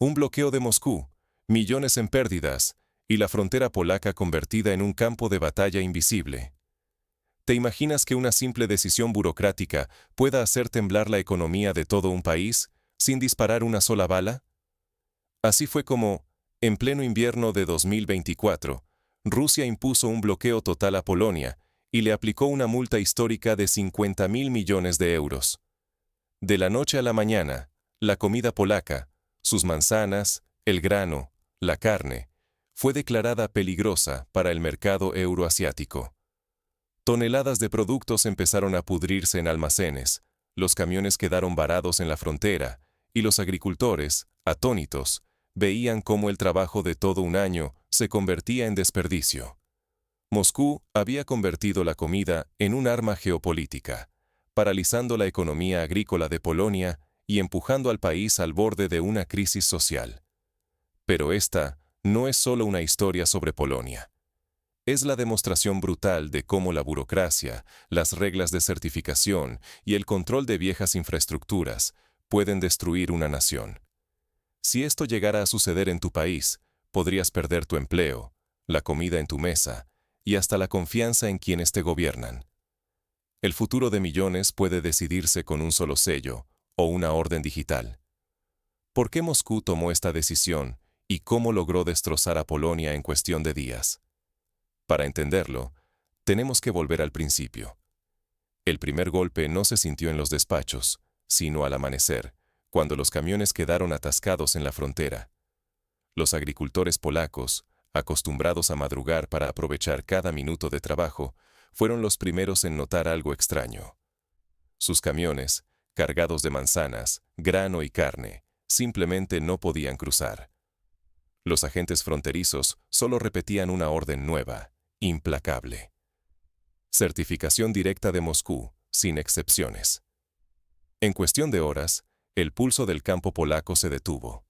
Un bloqueo de Moscú, millones en pérdidas, y la frontera polaca convertida en un campo de batalla invisible. ¿Te imaginas que una simple decisión burocrática pueda hacer temblar la economía de todo un país sin disparar una sola bala? Así fue como, en pleno invierno de 2024, Rusia impuso un bloqueo total a Polonia y le aplicó una multa histórica de 50.000 millones de euros. De la noche a la mañana, la comida polaca, sus manzanas, el grano, la carne, fue declarada peligrosa para el mercado euroasiático. Toneladas de productos empezaron a pudrirse en almacenes, los camiones quedaron varados en la frontera, y los agricultores, atónitos, veían cómo el trabajo de todo un año se convertía en desperdicio. Moscú había convertido la comida en un arma geopolítica, paralizando la economía agrícola de Polonia y empujando al país al borde de una crisis social. Pero esta no es solo una historia sobre Polonia. Es la demostración brutal de cómo la burocracia, las reglas de certificación y el control de viejas infraestructuras pueden destruir una nación. Si esto llegara a suceder en tu país, podrías perder tu empleo, la comida en tu mesa y hasta la confianza en quienes te gobiernan. El futuro de millones puede decidirse con un solo sello o una orden digital. ¿Por qué Moscú tomó esta decisión y cómo logró destrozar a Polonia en cuestión de días? Para entenderlo, tenemos que volver al principio. El primer golpe no se sintió en los despachos, sino al amanecer, cuando los camiones quedaron atascados en la frontera. Los agricultores polacos, acostumbrados a madrugar para aprovechar cada minuto de trabajo, fueron los primeros en notar algo extraño. Sus camiones, cargados de manzanas, grano y carne, simplemente no podían cruzar. Los agentes fronterizos solo repetían una orden nueva, implacable. Certificación directa de Moscú, sin excepciones. En cuestión de horas, el pulso del campo polaco se detuvo.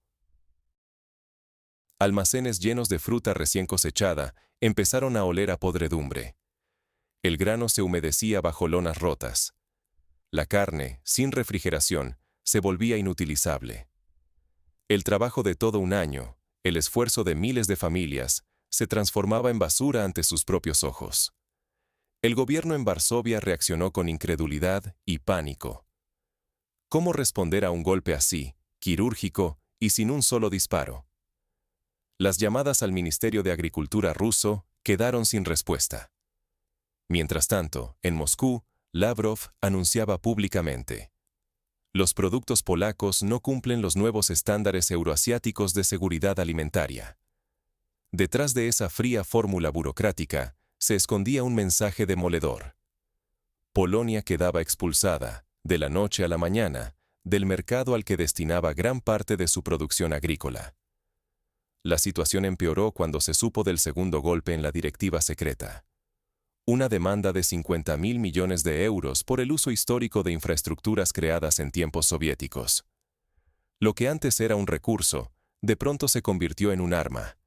Almacenes llenos de fruta recién cosechada empezaron a oler a podredumbre. El grano se humedecía bajo lonas rotas. La carne, sin refrigeración, se volvía inutilizable. El trabajo de todo un año, el esfuerzo de miles de familias, se transformaba en basura ante sus propios ojos. El gobierno en Varsovia reaccionó con incredulidad y pánico. ¿Cómo responder a un golpe así, quirúrgico y sin un solo disparo? Las llamadas al Ministerio de Agricultura ruso quedaron sin respuesta. Mientras tanto, en Moscú, Lavrov anunciaba públicamente: los productos polacos no cumplen los nuevos estándares euroasiáticos de seguridad alimentaria. Detrás de esa fría fórmula burocrática se escondía un mensaje demoledor. Polonia quedaba expulsada, de la noche a la mañana, del mercado al que destinaba gran parte de su producción agrícola. La situación empeoró cuando se supo del segundo golpe en la directiva secreta. Una demanda de 50.000 millones de euros por el uso histórico de infraestructuras creadas en tiempos soviéticos. Lo que antes era un recurso, de pronto se convirtió en un arma.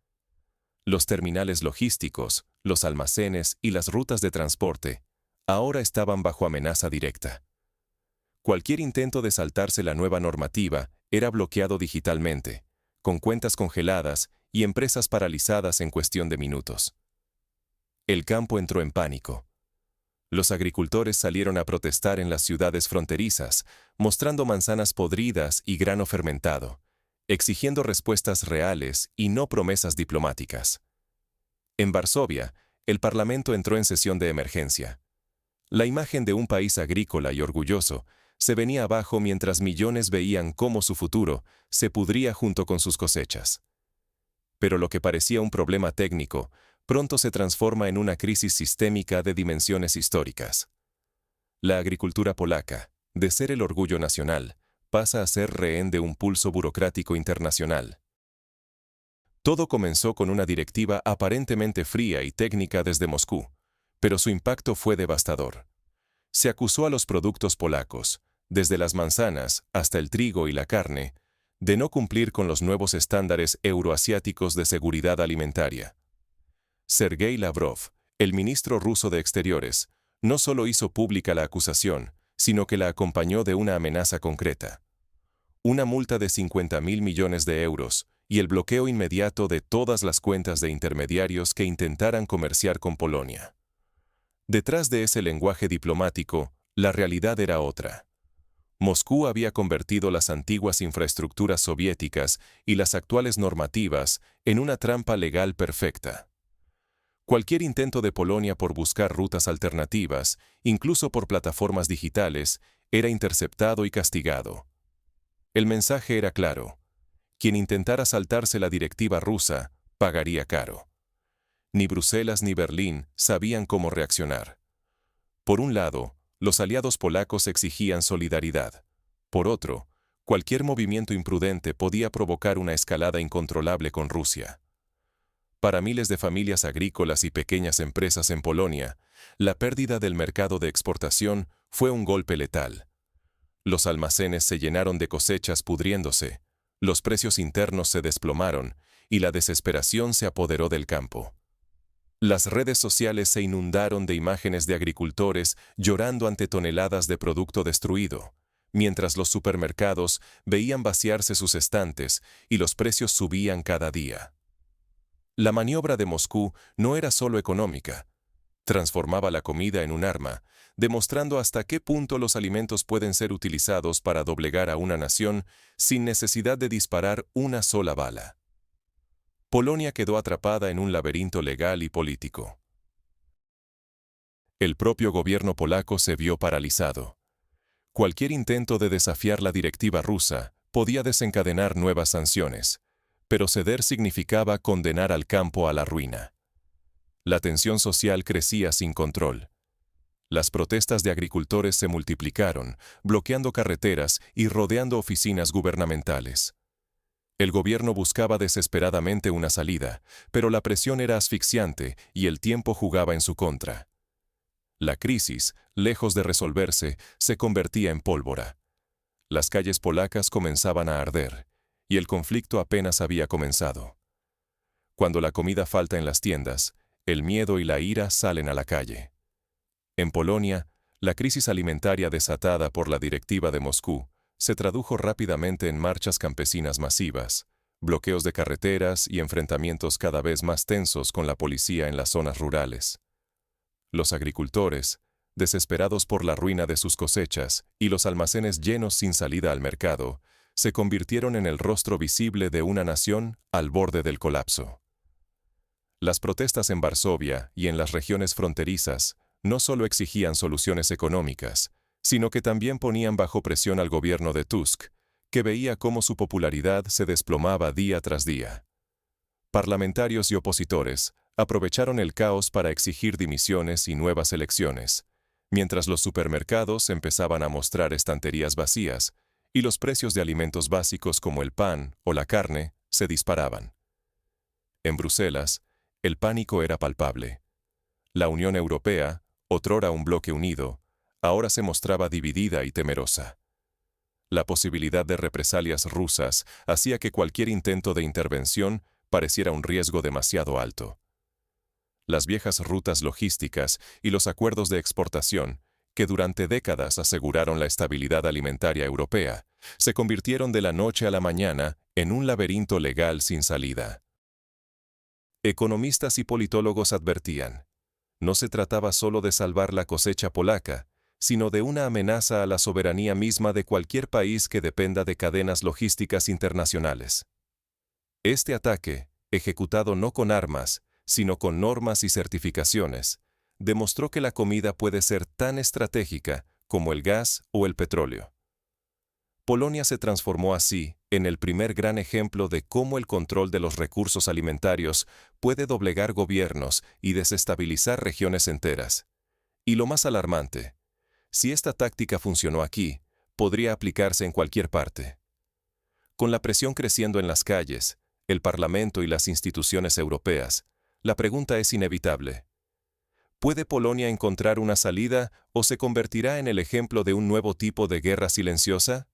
Los terminales logísticos, los almacenes y las rutas de transporte ahora estaban bajo amenaza directa. Cualquier intento de saltarse la nueva normativa era bloqueado digitalmente, con cuentas congeladas y empresas paralizadas en cuestión de minutos. El campo entró en pánico. Los agricultores salieron a protestar en las ciudades fronterizas, mostrando manzanas podridas y grano fermentado, exigiendo respuestas reales y no promesas diplomáticas. En Varsovia, el Parlamento entró en sesión de emergencia. La imagen de un país agrícola y orgulloso se venía abajo mientras millones veían cómo su futuro se pudría junto con sus cosechas. Pero lo que parecía un problema técnico pronto se transforma en una crisis sistémica de dimensiones históricas. La agricultura polaca, de ser el orgullo nacional, pasa a ser rehén de un pulso burocrático internacional. Todo comenzó con una directiva aparentemente fría y técnica desde Moscú, pero su impacto fue devastador. Se acusó a los productos polacos, desde las manzanas hasta el trigo y la carne, de no cumplir con los nuevos estándares euroasiáticos de seguridad alimentaria. Sergei Lavrov, el ministro ruso de Exteriores, no solo hizo pública la acusación, sino que la acompañó de una amenaza concreta: una multa de 50.000 millones de euros y el bloqueo inmediato de todas las cuentas de intermediarios que intentaran comerciar con Polonia. Detrás de ese lenguaje diplomático, la realidad era otra. Moscú había convertido las antiguas infraestructuras soviéticas y las actuales normativas en una trampa legal perfecta. Cualquier intento de Polonia por buscar rutas alternativas, incluso por plataformas digitales, era interceptado y castigado. El mensaje era claro: quien intentara saltarse la directiva rusa pagaría caro. Ni Bruselas ni Berlín sabían cómo reaccionar. Por un lado, los aliados polacos exigían solidaridad. Por otro, cualquier movimiento imprudente podía provocar una escalada incontrolable con Rusia. Para miles de familias agrícolas y pequeñas empresas en Polonia, la pérdida del mercado de exportación fue un golpe letal. Los almacenes se llenaron de cosechas pudriéndose, los precios internos se desplomaron y la desesperación se apoderó del campo. Las redes sociales se inundaron de imágenes de agricultores llorando ante toneladas de producto destruido, mientras los supermercados veían vaciarse sus estantes y los precios subían cada día. La maniobra de Moscú no era solo económica. Transformaba la comida en un arma, demostrando hasta qué punto los alimentos pueden ser utilizados para doblegar a una nación sin necesidad de disparar una sola bala. Polonia quedó atrapada en un laberinto legal y político. El propio gobierno polaco se vio paralizado. Cualquier intento de desafiar la directiva rusa podía desencadenar nuevas sanciones, pero ceder significaba condenar al campo a la ruina. La tensión social crecía sin control. Las protestas de agricultores se multiplicaron, bloqueando carreteras y rodeando oficinas gubernamentales. El gobierno buscaba desesperadamente una salida, pero la presión era asfixiante y el tiempo jugaba en su contra. La crisis, lejos de resolverse, se convertía en pólvora. Las calles polacas comenzaban a arder, y el conflicto apenas había comenzado. Cuando la comida falta en las tiendas, el miedo y la ira salen a la calle. En Polonia, la crisis alimentaria desatada por la directiva de Moscú se tradujo rápidamente en marchas campesinas masivas, bloqueos de carreteras y enfrentamientos cada vez más tensos con la policía en las zonas rurales. Los agricultores, desesperados por la ruina de sus cosechas y los almacenes llenos sin salida al mercado, se convirtieron en el rostro visible de una nación al borde del colapso. Las protestas en Varsovia y en las regiones fronterizas no solo exigían soluciones económicas, sino que también ponían bajo presión al gobierno de Tusk, que veía cómo su popularidad se desplomaba día tras día. Parlamentarios y opositores aprovecharon el caos para exigir dimisiones y nuevas elecciones, mientras los supermercados empezaban a mostrar estanterías vacías y los precios de alimentos básicos como el pan o la carne se disparaban. En Bruselas, el pánico era palpable. La Unión Europea, otrora un bloque unido, ahora se mostraba dividida y temerosa. La posibilidad de represalias rusas hacía que cualquier intento de intervención pareciera un riesgo demasiado alto. Las viejas rutas logísticas y los acuerdos de exportación, que durante décadas aseguraron la estabilidad alimentaria europea, se convirtieron de la noche a la mañana en un laberinto legal sin salida. Economistas y politólogos advertían: no se trataba solo de salvar la cosecha polaca, sino de una amenaza a la soberanía misma de cualquier país que dependa de cadenas logísticas internacionales. Este ataque, ejecutado no con armas, sino con normas y certificaciones, demostró que la comida puede ser tan estratégica como el gas o el petróleo. Polonia se transformó así en el primer gran ejemplo de cómo el control de los recursos alimentarios puede doblegar gobiernos y desestabilizar regiones enteras. Y lo más alarmante: si esta táctica funcionó aquí, podría aplicarse en cualquier parte. Con la presión creciendo en las calles, el Parlamento y las instituciones europeas, la pregunta es inevitable. ¿Puede Polonia encontrar una salida o se convertirá en el ejemplo de un nuevo tipo de guerra silenciosa?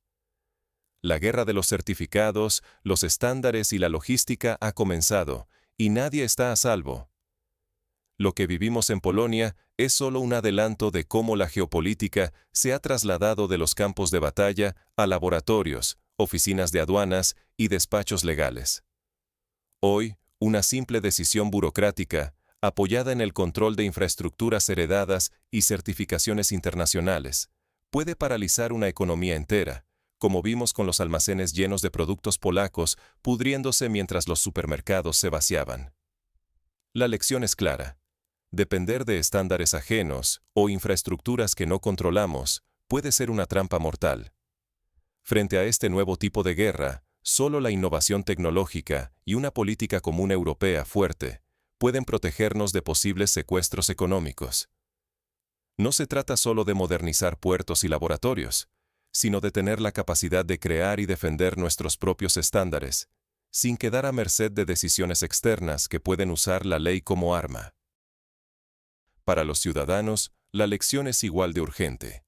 La guerra de los certificados, los estándares y la logística ha comenzado, y nadie está a salvo. Lo que vivimos en Polonia es solo un adelanto de cómo la geopolítica se ha trasladado de los campos de batalla a laboratorios, oficinas de aduanas y despachos legales. Hoy, una simple decisión burocrática, apoyada en el control de infraestructuras heredadas y certificaciones internacionales, puede paralizar una economía entera, como vimos con los almacenes llenos de productos polacos pudriéndose mientras los supermercados se vaciaban. La lección es clara. Depender de estándares ajenos o infraestructuras que no controlamos puede ser una trampa mortal. Frente a este nuevo tipo de guerra, solo la innovación tecnológica y una política común europea fuerte pueden protegernos de posibles secuestros económicos. No se trata solo de modernizar puertos y laboratorios, sino de tener la capacidad de crear y defender nuestros propios estándares, sin quedar a merced de decisiones externas que pueden usar la ley como arma. Para los ciudadanos, la lección es igual de urgente.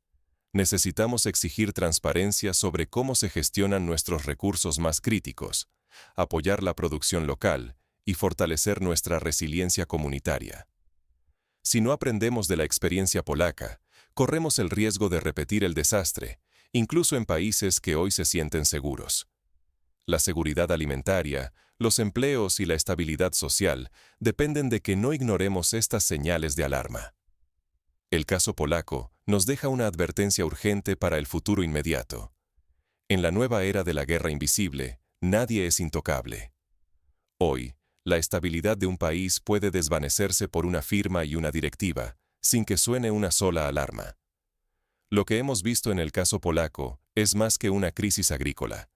Necesitamos exigir transparencia sobre cómo se gestionan nuestros recursos más críticos, apoyar la producción local y fortalecer nuestra resiliencia comunitaria. Si no aprendemos de la experiencia polaca, corremos el riesgo de repetir el desastre, incluso en países que hoy se sienten seguros. La seguridad alimentaria, los empleos y la estabilidad social dependen de que no ignoremos estas señales de alarma. El caso polaco nos deja una advertencia urgente para el futuro inmediato. En la nueva era de la guerra invisible, nadie es intocable. Hoy, la estabilidad de un país puede desvanecerse por una firma y una directiva, sin que suene una sola alarma. Lo que hemos visto en el caso polaco es más que una crisis agrícola.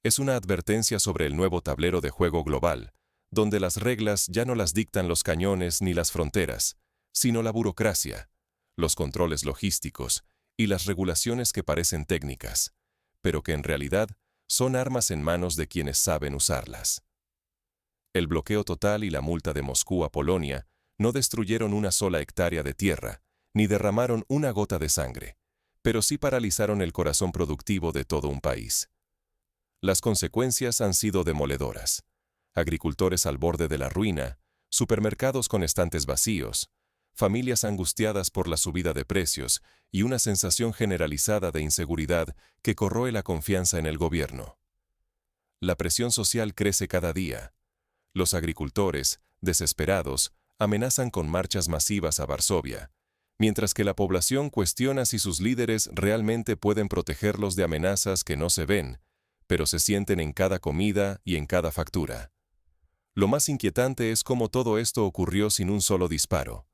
Es una advertencia sobre el nuevo tablero de juego global, donde las reglas ya no las dictan los cañones ni las fronteras, sino la burocracia, los controles logísticos y las regulaciones que parecen técnicas, pero que en realidad son armas en manos de quienes saben usarlas. El bloqueo total y la multa de Moscú a Polonia no destruyeron una sola hectárea de tierra, ni derramaron una gota de sangre, pero sí paralizaron el corazón productivo de todo un país. Las consecuencias han sido demoledoras. Agricultores al borde de la ruina, supermercados con estantes vacíos, familias angustiadas por la subida de precios y una sensación generalizada de inseguridad que corroe la confianza en el gobierno. La presión social crece cada día. Los agricultores, desesperados, amenazan con marchas masivas a Varsovia, mientras que la población cuestiona si sus líderes realmente pueden protegerlos de amenazas que no se ven, pero se sienten en cada comida y en cada factura. Lo más inquietante es cómo todo esto ocurrió sin un solo disparo.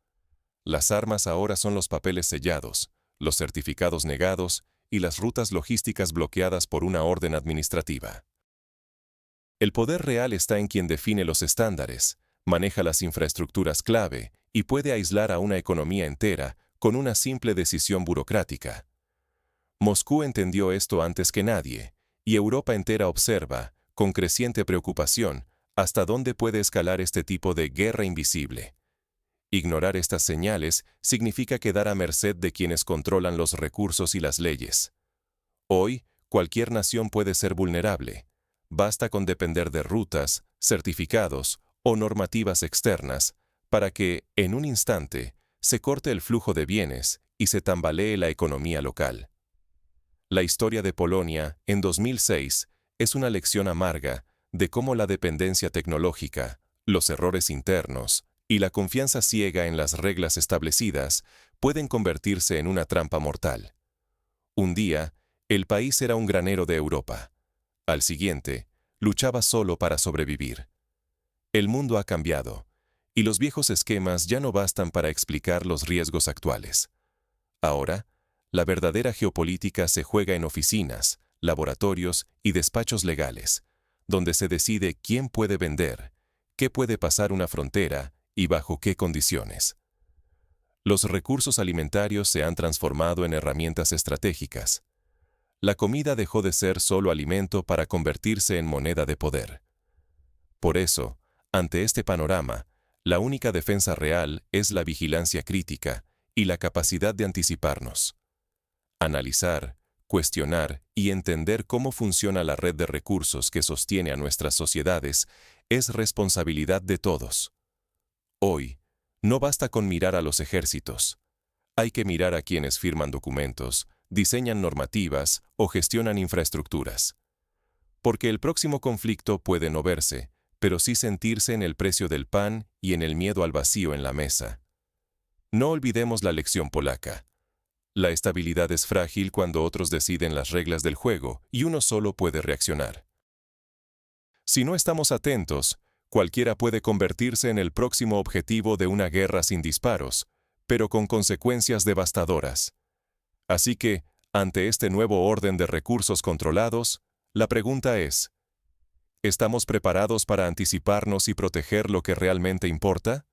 Las armas ahora son los papeles sellados, los certificados negados y las rutas logísticas bloqueadas por una orden administrativa. El poder real está en quien define los estándares, maneja las infraestructuras clave y puede aislar a una economía entera con una simple decisión burocrática. Moscú entendió esto antes que nadie, y Europa entera observa, con creciente preocupación, hasta dónde puede escalar este tipo de guerra invisible. Ignorar estas señales significa quedar a merced de quienes controlan los recursos y las leyes. Hoy, cualquier nación puede ser vulnerable. Basta con depender de rutas, certificados o normativas externas para que, en un instante, se corte el flujo de bienes y se tambalee la economía local. La historia de Polonia, en 2006, es una lección amarga de cómo la dependencia tecnológica, los errores internos y la confianza ciega en las reglas establecidas pueden convertirse en una trampa mortal. Un día, el país era un granero de Europa. Al siguiente, luchaba solo para sobrevivir. El mundo ha cambiado, y los viejos esquemas ya no bastan para explicar los riesgos actuales. Ahora, la verdadera geopolítica se juega en oficinas, laboratorios y despachos legales, donde se decide quién puede vender, qué puede pasar una frontera y bajo qué condiciones. Los recursos alimentarios se han transformado en herramientas estratégicas. La comida dejó de ser solo alimento para convertirse en moneda de poder. Por eso, ante este panorama, la única defensa real es la vigilancia crítica y la capacidad de anticiparnos. Analizar, cuestionar y entender cómo funciona la red de recursos que sostiene a nuestras sociedades es responsabilidad de todos. Hoy, no basta con mirar a los ejércitos. Hay que mirar a quienes firman documentos, diseñan normativas o gestionan infraestructuras. porque el próximo conflicto puede no verse, pero sí sentirse en el precio del pan y en el miedo al vacío en la mesa. No olvidemos la lección polaca. La estabilidad es frágil cuando otros deciden las reglas del juego y uno solo puede reaccionar. Si no estamos atentos, cualquiera puede convertirse en el próximo objetivo de una guerra sin disparos, pero con consecuencias devastadoras. Así que, ante este nuevo orden de recursos controlados, la pregunta es, ¿estamos preparados para anticiparnos y proteger lo que realmente importa?